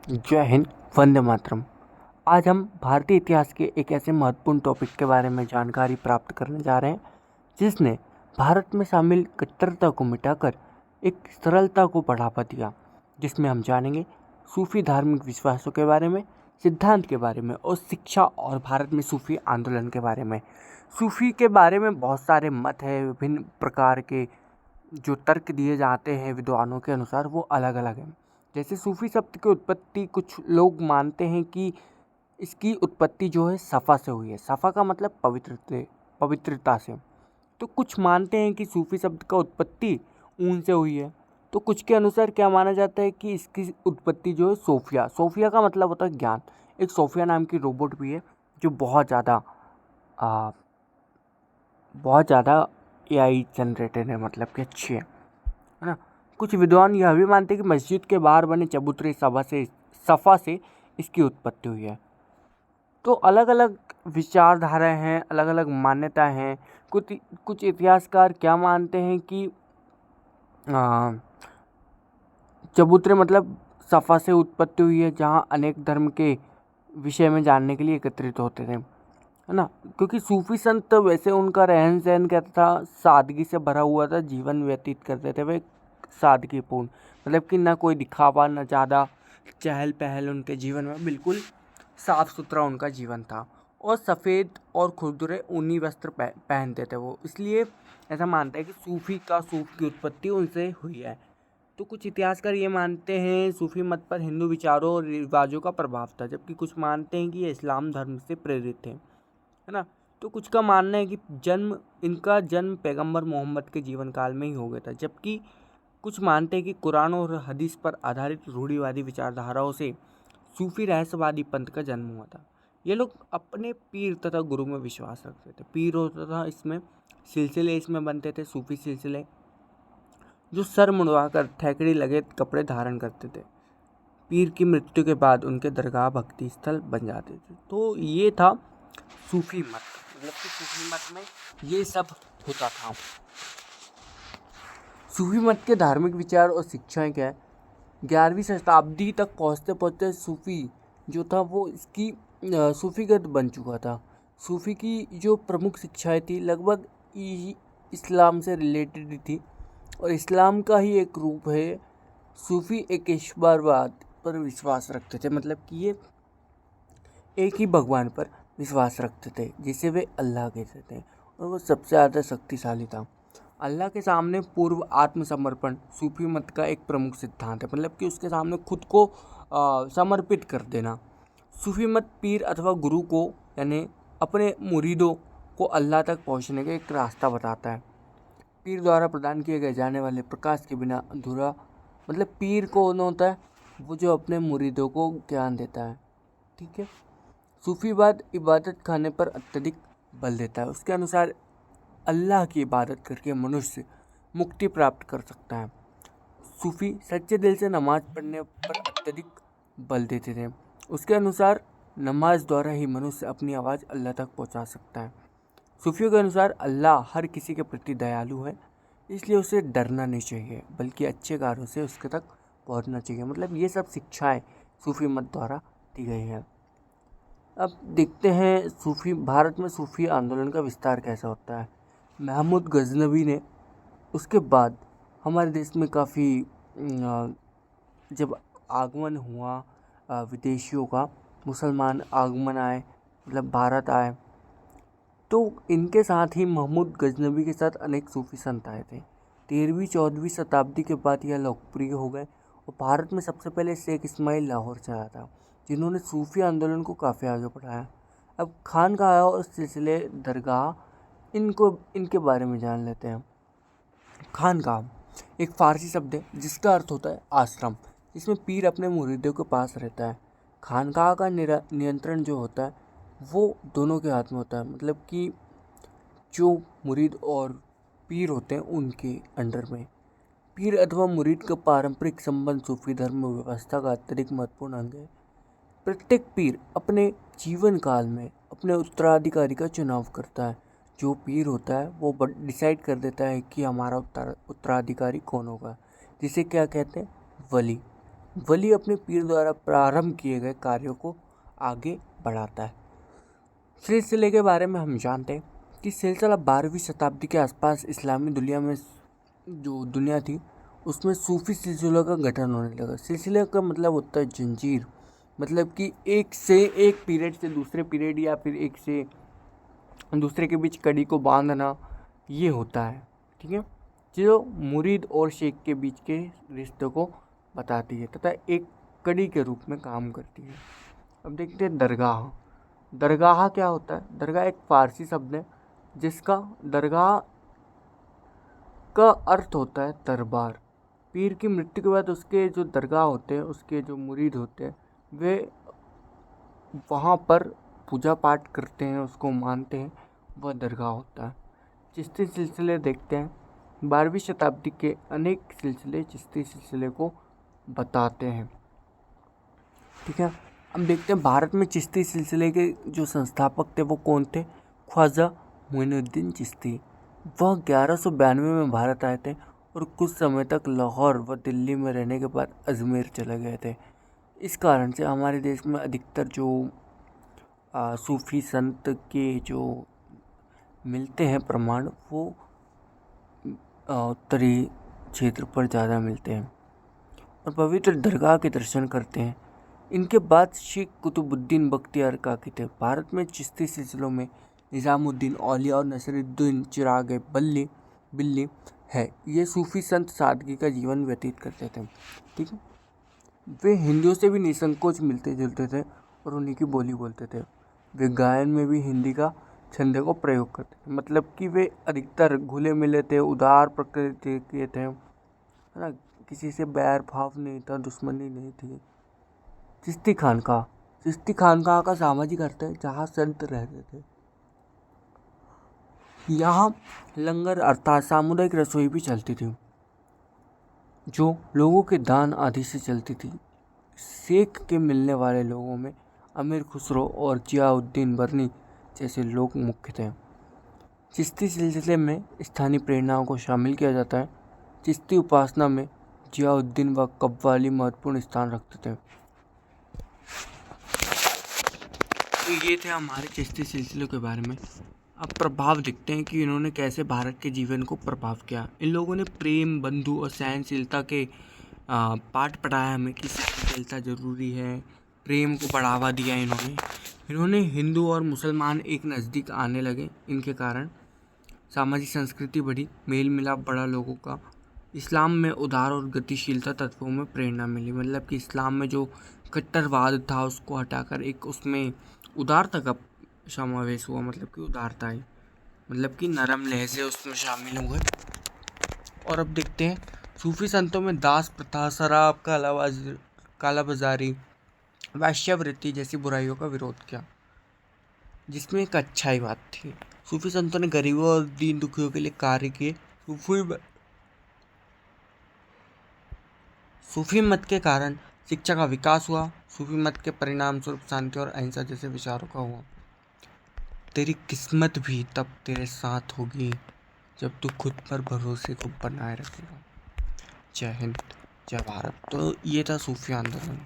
जय हिंद। वंदे मातरम। आज हम भारतीय इतिहास के एक ऐसे महत्वपूर्ण टॉपिक के बारे में जानकारी प्राप्त करने जा रहे हैं जिसने भारत में शामिल कट्टरता को मिटाकर एक सरलता को बढ़ावा दिया। जिसमें हम जानेंगे सूफी धार्मिक विश्वासों के बारे में, सिद्धांत के बारे में और शिक्षा और भारत में सूफी आंदोलन के बारे में। सूफी के बारे में बहुत सारे मत हैं, विभिन्न प्रकार के जो तर्क दिए जाते हैं विद्वानों के अनुसार वो अलग अलग हैं। जैसे सूफी शब्द की उत्पत्ति कुछ लोग मानते हैं कि इसकी उत्पत्ति जो है सफ़ा से हुई है। सफ़ा का मतलब पवित्रता से। तो कुछ मानते हैं कि सूफी शब्द का उत्पत्ति ऊन से हुई है। तो कुछ के अनुसार क्या माना जाता है कि इसकी उत्पत्ति जो है सोफिया, सोफिया का मतलब होता है ज्ञान। एक सोफिया नाम की रोबोट भी है जो बहुत ज़्यादा एआई जनरेटेड है, मतलब कि अच्छी है ना। कुछ विद्वान यह भी मानते हैं कि मस्जिद के बाहर बने चबूतरे सफ़ा से इसकी उत्पत्ति हुई है। तो अलग अलग विचारधाराएं हैं, अलग अलग मान्यताएं हैं। कुछ इतिहासकार क्या मानते हैं कि चबूतरे मतलब सफ़ा से उत्पत्ति हुई है, जहाँ अनेक धर्म के विषय में जानने के लिए एकत्रित होते थे, है ना। क्योंकि सूफी संत वैसे उनका रहन सहन क्या था, सादगी से भरा हुआ था, जीवन व्यतीत करते थे वे सादगीपूर्ण। मतलब कि ना कोई दिखावा, ना ज़्यादा चहल पहल उनके जीवन में, बिल्कुल साफ सुथरा उनका जीवन था। और सफ़ेद और खुरदुरे ऊनी वस्त्र पहनते थे वो, इसलिए ऐसा मानते हैं कि सूफ की उत्पत्ति उनसे हुई है। तो कुछ इतिहासकार ये मानते हैं सूफी मत पर हिंदू विचारों और रिवाजों का प्रभाव था, जबकि कुछ मानते हैं कि ये इस्लाम धर्म से प्रेरित थे, है ना। तो कुछ का मानना है कि इनका जन्म पैगंबर मोहम्मद के जीवन काल में ही हो गया था, जबकि कुछ मानते हैं कि कुरान और हदीस पर आधारित रूढ़िवादी विचारधाराओं से सूफी रहस्यवादी पंथ का जन्म हुआ था। ये लोग अपने पीर तथा गुरु में विश्वास रखते थे। पीर होता था इसमें सिलसिले इसमें बनते थे, सूफी सिलसिले, जो सर मुंडवाकर थैकड़ी लगे कपड़े धारण करते थे। पीर की मृत्यु के बाद उनके दरगाह भक्ति स्थल बन जाते थे। तो ये था सूफी मत, मतलब कि सूफी मत में ये सब होता था। सूफी मत के धार्मिक विचार और शिक्षाएं क्या है। 11वीं शताब्दी तक पहुँचते पहुँचते सूफी जो था वो इसकी सूफीगत बन चुका था। सूफी की जो प्रमुख शिक्षाएं थी लगभग इस्लाम से रिलेटेड ही थी, और इस्लाम का ही एक रूप है। सूफी एक ईश्वरवाद पर विश्वास रखते थे, मतलब कि ये एक ही भगवान पर विश्वास रखते थे जिसे वे अल्लाह कहते थे, और वो सबसे ज़्यादा शक्तिशाली था। अल्लाह के सामने पूर्व आत्मसमर्पण सूफी मत का एक प्रमुख सिद्धांत है, मतलब कि उसके सामने खुद को समर्पित कर देना। सूफी मत पीर अथवा गुरु को, यानी अपने मुरीदों को अल्लाह तक पहुंचने का एक रास्ता बताता है। पीर द्वारा प्रदान किए गए जाने वाले प्रकाश के बिना अधूरा, मतलब पीर कौन होता है, वो जो अपने मुरीदों को ज्ञान देता है, ठीक है। सूफीवाद इबादत खाने पर अत्यधिक बल देता है। उसके अनुसार अल्लाह की इबादत करके मनुष्य मुक्ति प्राप्त कर सकता है। सूफी सच्चे दिल से नमाज पढ़ने पर अत्यधिक बल देते थे। उसके अनुसार नमाज द्वारा ही मनुष्य अपनी आवाज़ अल्लाह तक पहुंचा सकता है। सूफियों के अनुसार अल्लाह हर किसी के प्रति दयालु है, इसलिए उसे डरना नहीं चाहिए, बल्कि अच्छे कार्यों से उसके तक पहुंचना चाहिए। मतलब ये सब शिक्षाएं सूफी मत द्वारा दी गई हैं। अब देखते हैं भारत में सूफी आंदोलन का विस्तार कैसा होता है। महमूद गजनवी ने उसके बाद हमारे देश में काफ़ी जब आगमन हुआ विदेशियों का, मुसलमान आगमन आए, मतलब भारत आए, तो इनके साथ ही महमूद गजनवी के साथ अनेक सूफी संत आए थे। 13वीं-14वीं शताब्दी के बाद यह लोकप्रिय हो गए, और भारत में सबसे पहले शेख इस्माइल लाहौर से आया था, जिन्होंने सूफी आंदोलन को काफ़ी आगे बढ़ाया। अब खानकाह और सिलसिले दरगाह इनके बारे में जान लेते हैं। खानकाह एक फ़ारसी शब्द है जिसका अर्थ होता है आश्रम, जिसमें पीर अपने मुरीदों के पास रहता है। खानकाह का नियंत्रण जो होता है वो दोनों के हाथ में होता है, मतलब कि जो मुरीद और पीर होते हैं उनके अंडर में। पीर अथवा मुरीद का पारंपरिक संबंध सूफी धर्म व्यवस्था का अत्यधिक महत्वपूर्ण अंग है। प्रत्येक पीर अपने जीवन काल में अपने उत्तराधिकारी का चुनाव करता है। जो पीर होता है वो डिसाइड कर देता है कि हमारा उत्तराधिकारी कौन होगा, जिसे क्या कहते हैं, वली। वली अपने पीर द्वारा प्रारंभ किए गए कार्यों को आगे बढ़ाता है। सिलसिले के बारे में हम जानते हैं कि सिलसिला 12वीं शताब्दी के आसपास इस्लामी दुनिया में जो दुनिया थी उसमें सूफी सिलसिलों का गठन होने लगा। सिलसिले का मतलब होता है जंजीर, मतलब कि एक से एक पीरियड से दूसरे पीरियड या फिर एक से दूसरे के बीच कड़ी को बांधना, ये होता है। ठीक है, जो मुरीद और शेख के बीच के रिश्ते को बताती है तथा एक कड़ी के रूप में काम करती है। अब देखते हैं दरगाह। दरगाह क्या होता है? दरगाह एक फारसी शब्द है जिसका दरगाह का अर्थ होता है दरबार। पीर की मृत्यु के बाद उसके जो दरगाह होते हैं, उसके जो मुरीद होते हैं, वे वहाँ पर पूजा पाठ करते हैं, उसको मानते हैं, वह दरगाह होता है। चिश्ती सिलसिले देखते हैं। 12वीं शताब्दी के अनेक सिलसिले चिश्ती सिलसिले को बताते हैं। ठीक है, हम देखते हैं भारत में चिश्ती सिलसिले के जो संस्थापक थे वो कौन थे? ख्वाजा मोइनुद्दीन चिश्ती। वह 1192 में भारत आए थे और कुछ समय तक लाहौर व दिल्ली में रहने के बाद अजमेर चले गए थे। इस कारण से हमारे देश में अधिकतर जो सूफी संत के जो मिलते हैं प्रमाण, वो उत्तरी क्षेत्र पर ज़्यादा मिलते हैं और पवित्र दरगाह के दर्शन करते हैं। इनके बाद शेख कुतुबुद्दीन बख्तियार काकी थे। भारत में चिश्ती सिलसिलों में निज़ामुद्दीन औलिया और नसीरुद्दीन चिराग बिल्ली है। ये सूफी संत सादगी का जीवन व्यतीत करते थे। ठीक है, वे हिंदियों से भी निसंकोच मिलते जुलते थे और उन्हीं की बोली बोलते थे। वे गायन में भी हिंदी का छंदे को प्रयोग करते थे, मतलब कि वे अधिकतर घुले मिले थे, उदार प्रकृति के थे, है ना, किसी से बैर भाव नहीं था, दुश्मनी नहीं थी। चिश्ती खानकाह का सामाजिक अर्थ है जहाँ संत रहते थे। यहाँ लंगर अर्थात सामुदायिक रसोई भी चलती थी जो लोगों के दान आदि से चलती थी। शेख के मिलने वाले लोगों में अमीर खुसरो और जियाउद्दीन बरनी जैसे लोग मुख्य थे। चिश्ती सिलसिले में स्थानीय प्रेरणाओं को शामिल किया जाता है। चिश्ती उपासना में जियाउद्दीन व कव्वाली महत्वपूर्ण स्थान रखते थे। तो ये थे हमारे चिश्ती सिलसिले के बारे में। अब प्रभाव दिखते हैं कि इन्होंने कैसे भारत के जीवन को प्रभाव किया। इन लोगों ने प्रेम, बंधु और सहनशीलता के पाठ पढ़ाया हमें कि सहनशीलता जरूरी है। प्रेम को बढ़ावा दिया इन्होंने हिंदू और मुसलमान एक नज़दीक आने लगे। इनके कारण सामाजिक संस्कृति बढ़ी, मेल मिलाप बढ़ा लोगों का। इस्लाम में उदार और गतिशीलता तत्वों में प्रेरणा मिली, मतलब कि इस्लाम में जो कट्टरवाद था उसको हटाकर एक उसमें उदारता का समावेश हुआ, मतलब कि उदारता आई, मतलब कि नरम लहजे उसमें शामिल हुए। और अब देखते हैं सूफी संतों में दास प्रथा, शराब, कालाबाजारी, वैश्यावृत्ति जैसी बुराइयों का विरोध किया, जिसमें एक अच्छाई बात थी। सूफी संतों ने गरीबों और दीन दुखियों के लिए कार्य किए। सूफी मत के कारण शिक्षा का विकास हुआ। सूफी मत के परिणाम स्वरूप शांति और अहिंसा जैसे विचारों का हुआ। तेरी किस्मत भी तब तेरे साथ होगी जब तू खुद पर भरोसे को बनाए रखेगा। जय हिंद, जय भारत। तो ये था सूफी आंदोलन।